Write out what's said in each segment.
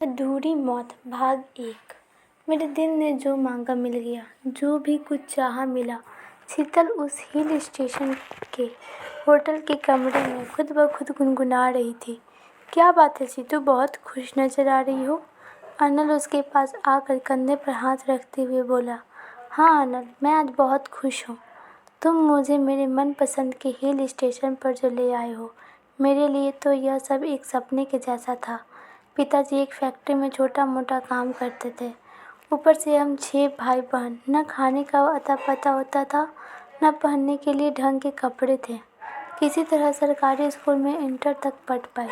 अधूरी मौत भाग 1। मेरे दिल ने जो मांगा मिल गया, जो भी कुछ चाहा मिला। शीतल उस हिल स्टेशन के होटल के कमरे में खुद ब खुद गुनगुना रही थी। क्या बात है सीतू, बहुत खुश नजर आ रही हो। अनल उसके पास आकर कंधे पर हाथ रखते हुए बोला। हाँ अनल, मैं आज बहुत खुश हूँ। तुम मुझे मेरे मनपसंद के हिल स्टेशन पर जो ले आए हो, मेरे लिए तो यह सब एक सपने के जैसा था। पिताजी एक फैक्ट्री में छोटा मोटा काम करते थे। ऊपर से हम 6 भाई बहन, न खाने का अता पता होता था, न पहनने के लिए ढंग के कपड़े थे। किसी तरह सरकारी स्कूल में इंटर तक पढ़ पाए।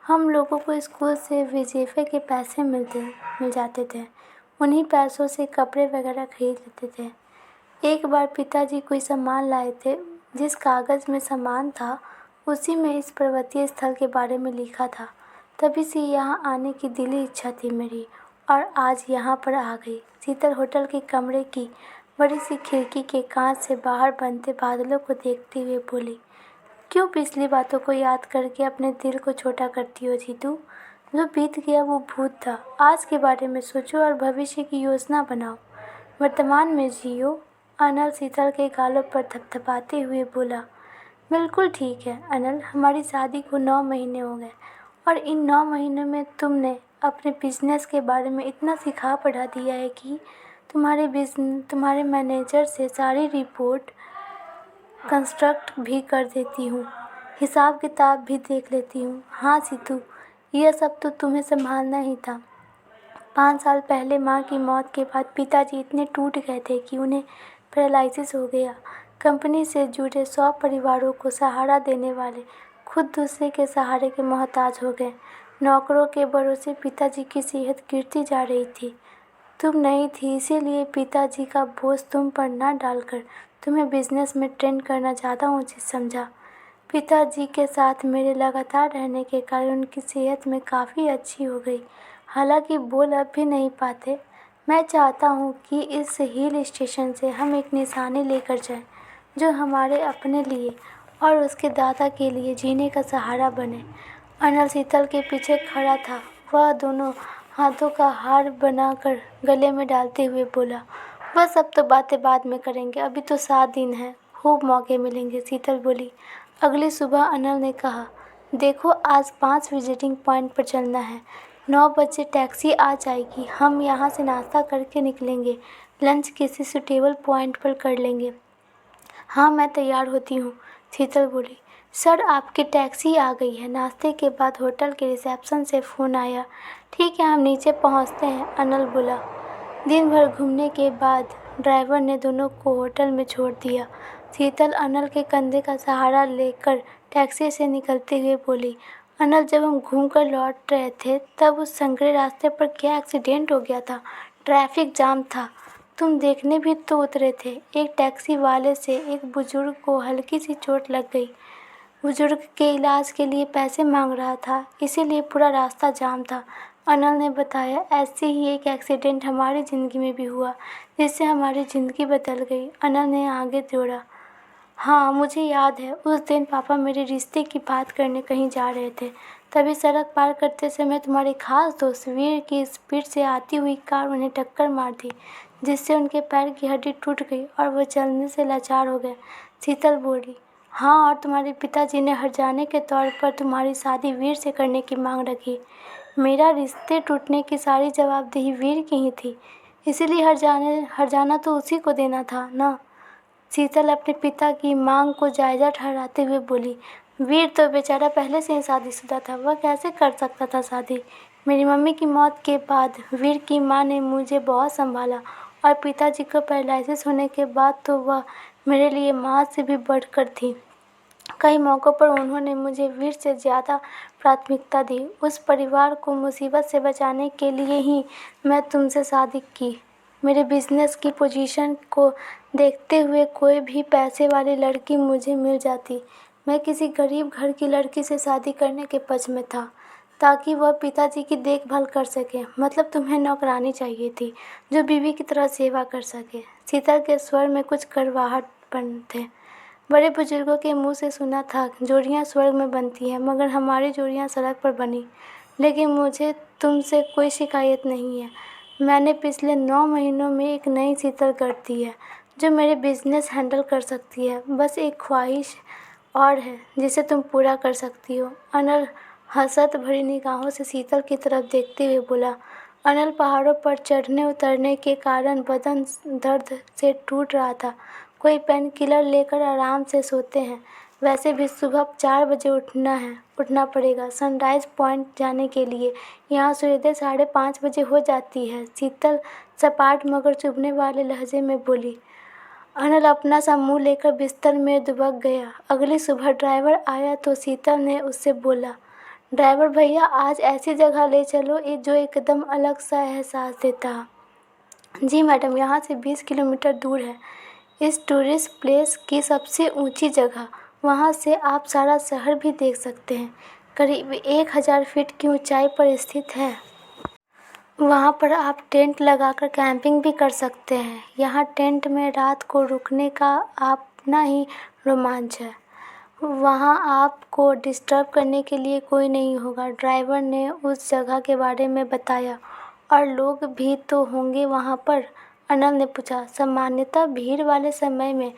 हम लोगों को स्कूल से वजीफे के पैसे मिल जाते थे। उन्हीं पैसों से कपड़े वगैरह खरीद लेते थे। एक बार पिताजी कोई सामान लाए थे। जिस कागज़ में सामान था, उसी में इस पर्वतीय स्थल के बारे में लिखा था। तभी से यहाँ आने की दिली इच्छा थी मेरी, और आज यहाँ पर आ गई। शीतल होटल के कमरे की बड़ी सी खिड़की के कांच से बाहर बनते बादलों को देखते हुए बोली। क्यों पिछली बातों को याद करके अपने दिल को छोटा करती हो जीतू? जो बीत गया वो भूत था। आज के बारे में सोचो और भविष्य की योजना बनाओ। वर्तमान में जियो। अनल शीतल के गालों पर थपथपाते हुए बोला। बिल्कुल ठीक है अनल, हमारी शादी को 9 महीने हो गए, और इन 9 महीनों में तुमने अपने बिजनेस के बारे में इतना सिखा पढ़ा दिया है कि तुम्हारे मैनेजर से सारी रिपोर्ट कंस्ट्रक्ट भी कर देती हूँ, हिसाब किताब भी देख लेती हूँ। हाँ सीतू, यह सब तो तुम्हें संभालना ही था। 5 साल पहले माँ की मौत के बाद पिताजी इतने टूट गए थे कि उन्हें पैरालिसिस हो गया। कंपनी से जुड़े 100 परिवारों को सहारा देने वाले खुद दूसरे के सहारे के मोहताज हो गए। नौकरों के भरोसे पिताजी की सेहत गिरती जा रही थी। तुम नहीं थी, इसीलिए पिताजी का बोझ तुम पर न डालकर तुम्हें बिजनेस में ट्रेन करना ज़्यादा उचित समझा। पिताजी के साथ मेरे लगातार रहने के कारण उनकी सेहत में काफ़ी अच्छी हो गई। हालांकि बोल अब भी नहीं पाते। मैं चाहता हूँ कि इस हिल स्टेशन से हम एक निशानी लेकर जाएं, जो हमारे अपने लिए और उसके दादा के लिए जीने का सहारा बने। अनल शीतल के पीछे खड़ा था। वह दोनों हाथों का हार बनाकर गले में डालते हुए बोला। बस अब तो बातें बाद में करेंगे, अभी तो 7 दिन हैं, खूब मौके मिलेंगे। शीतल बोली। अगली सुबह अनल ने कहा, देखो आज 5 विजिटिंग पॉइंट पर चलना है। 9 बजे टैक्सी आ जाएगी। हम यहाँ से नाश्ता करके निकलेंगे। लंच किसी सुटेबल पॉइंट पर कर लेंगे। हाँ मैं तैयार होती हूँ, शीतल बोली। सर आपकी टैक्सी आ गई है। नाश्ते के बाद होटल के रिसेप्शन से फ़ोन आया। ठीक है, हम नीचे पहुँचते हैं, अनल बोला। दिन भर घूमने के बाद ड्राइवर ने दोनों को होटल में छोड़ दिया। शीतल अनल के कंधे का सहारा लेकर टैक्सी से निकलते हुए बोली। अनल, जब हम घूमकर लौट रहे थे तब उस संकरे रास्ते पर क्या एक्सीडेंट हो गया था। ट्रैफिक जाम था। तुम देखने भी तो उतरे थे। एक टैक्सी वाले से एक बुजुर्ग को हल्की सी चोट लग गई। बुजुर्ग के इलाज के लिए पैसे मांग रहा था, इसीलिए पूरा रास्ता जाम था, अनल ने बताया। ऐसे ही एक एक्सीडेंट हमारी ज़िंदगी में भी हुआ, जिससे हमारी ज़िंदगी बदल गई, अनल ने आगे जोड़ा। हाँ मुझे याद है, उस दिन पापा मेरे रिश्ते की बात करने कहीं जा रहे थे। तभी सड़क पार करते समय तुम्हारे खास दोस्त वीर की स्पीड से आती हुई कार उन्हें टक्कर मार दी, जिससे उनके पैर की हड्डी टूट गई और वो चलने से लाचार हो गए, शीतल बोली। हाँ, और तुम्हारे पिताजी ने हर्जाने के तौर पर तुम्हारी शादी वीर से करने की मांग रखी। मेरा रिश्ते टूटने की सारी जवाबदेही वीर की ही थी, इसीलिए हर्जाना तो उसी को देना था ना। शीतल अपने पिता की मांग को जायज़ ठहराते हुए बोली। वीर तो बेचारा पहले से ही शादीशुदा था, वह कैसे कर सकता था शादी। मेरी मम्मी की मौत के बाद वीर की मां ने मुझे बहुत संभाला, और पिताजी को पैरालिसिस होने के बाद तो वह मेरे लिए मां से भी बढ़कर थी। कई मौक़ों पर उन्होंने मुझे वीर से ज़्यादा प्राथमिकता दी। उस परिवार को मुसीबत से बचाने के लिए ही मैं तुमसे शादी की। मेरे बिजनेस की पोजीशन को देखते हुए कोई भी पैसे वाली लड़की मुझे मिल जाती, मैं किसी गरीब घर की लड़की से शादी करने के पक्ष में था, ताकि वह पिताजी की देखभाल कर सके। मतलब तुम्हें नौकरानी चाहिए थी, जो बीवी की तरह सेवा कर सके। शीतल के स्वर में कुछ कड़वाहटपन थे। बड़े बुजुर्गों के मुंह से सुना था, जोड़ियां स्वर्ग में बनती हैं, मगर हमारी जोड़ियां सड़क पर बनी। लेकिन मुझे तुमसे कोई शिकायत नहीं है। मैंने पिछले 9 महीनों में एक नई शीतल कर दी है जो मेरे बिजनेस हैंडल कर सकती है। बस एक ख्वाहिश और है जिसे तुम पूरा कर सकती हो। अनल हसरत भरी निगाहों से शीतल की तरफ देखते हुए बोला। अनल पहाड़ों पर चढ़ने उतरने के कारण बदन दर्द से टूट रहा था। कोई पेन किलर लेकर आराम से सोते हैं। वैसे भी सुबह 4 बजे उठना पड़ेगा सनराइज पॉइंट जाने के लिए। यहाँ सूर्योदय 5:30 बजे हो जाती है। शीतल सपाट मगर चुभने वाले लहजे में बोली। अनल अपना सा मुंह लेकर बिस्तर में दुबक गया। अगली सुबह ड्राइवर आया तो शीतल ने उससे बोला, ड्राइवर भैया आज ऐसी जगह ले चलो जो एकदम अलग सा एहसास देता। जी मैडम, यहाँ से 20 किलोमीटर दूर है इस टूरिस्ट प्लेस की सबसे ऊंची जगह। वहाँ से आप सारा शहर भी देख सकते हैं। करीब 1000 फीट की ऊंचाई पर स्थित है। वहाँ पर आप टेंट लगाकर कैंपिंग भी कर सकते हैं। यहाँ टेंट में रात को रुकने का अपना ही रोमांच है। वहाँ आपको डिस्टर्ब करने के लिए कोई नहीं होगा। ड्राइवर ने उस जगह के बारे में बताया। और लोग भी तो होंगे वहाँ पर? अनल ने पूछा। सामान्यतः भीड़ वाले समय में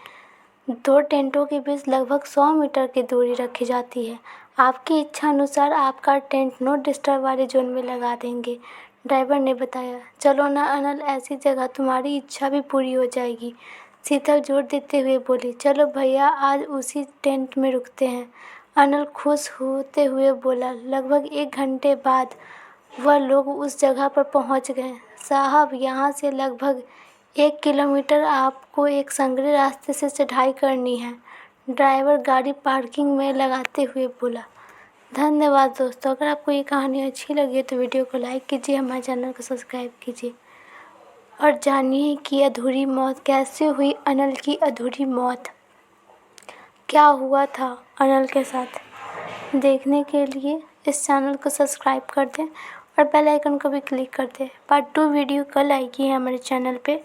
2 टेंटों के बीच लगभग 100 मीटर की दूरी रखी जाती है। आपकी इच्छा अनुसार आपका टेंट नो डिस्टर्ब वाले जोन में लगा देंगे, ड्राइवर ने बताया। चलो ना अनल, ऐसी जगह तुम्हारी इच्छा भी पूरी हो जाएगी, शीतल जोर देते हुए बोली। चलो भैया, आज उसी टेंट में रुकते हैं, अनल खुश होते हुए बोला। लगभग 1 घंटे बाद वह लोग उस जगह पर पहुंच गए। साहब, यहाँ से लगभग 1 किलोमीटर आपको एक संगरे रास्ते से चढ़ाई करनी है, ड्राइवर गाड़ी पार्किंग में लगाते हुए बोला। धन्यवाद दोस्तों। अगर आपको ये कहानी अच्छी लगी तो वीडियो को लाइक कीजिए, हमारे चैनल को सब्सक्राइब कीजिए और जानिए कि अधूरी मौत कैसे हुई। अनल की अधूरी मौत, क्या हुआ था अनल के साथ, देखने के लिए इस चैनल को सब्सक्राइब कर दें और बेल आइकन को भी क्लिक कर दें। पार्ट 2 वीडियो कल आएगी हमारे चैनल पे,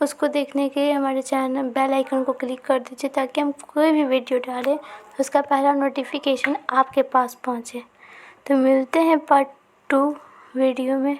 उसको देखने के लिए हमारे चैनल बेल आइकन को क्लिक कर दीजिए ताकि हम कोई भी वीडियो डालें तो उसका पहला नोटिफिकेशन आपके पास पहुंचे। तो मिलते हैं पार्ट 2 वीडियो में।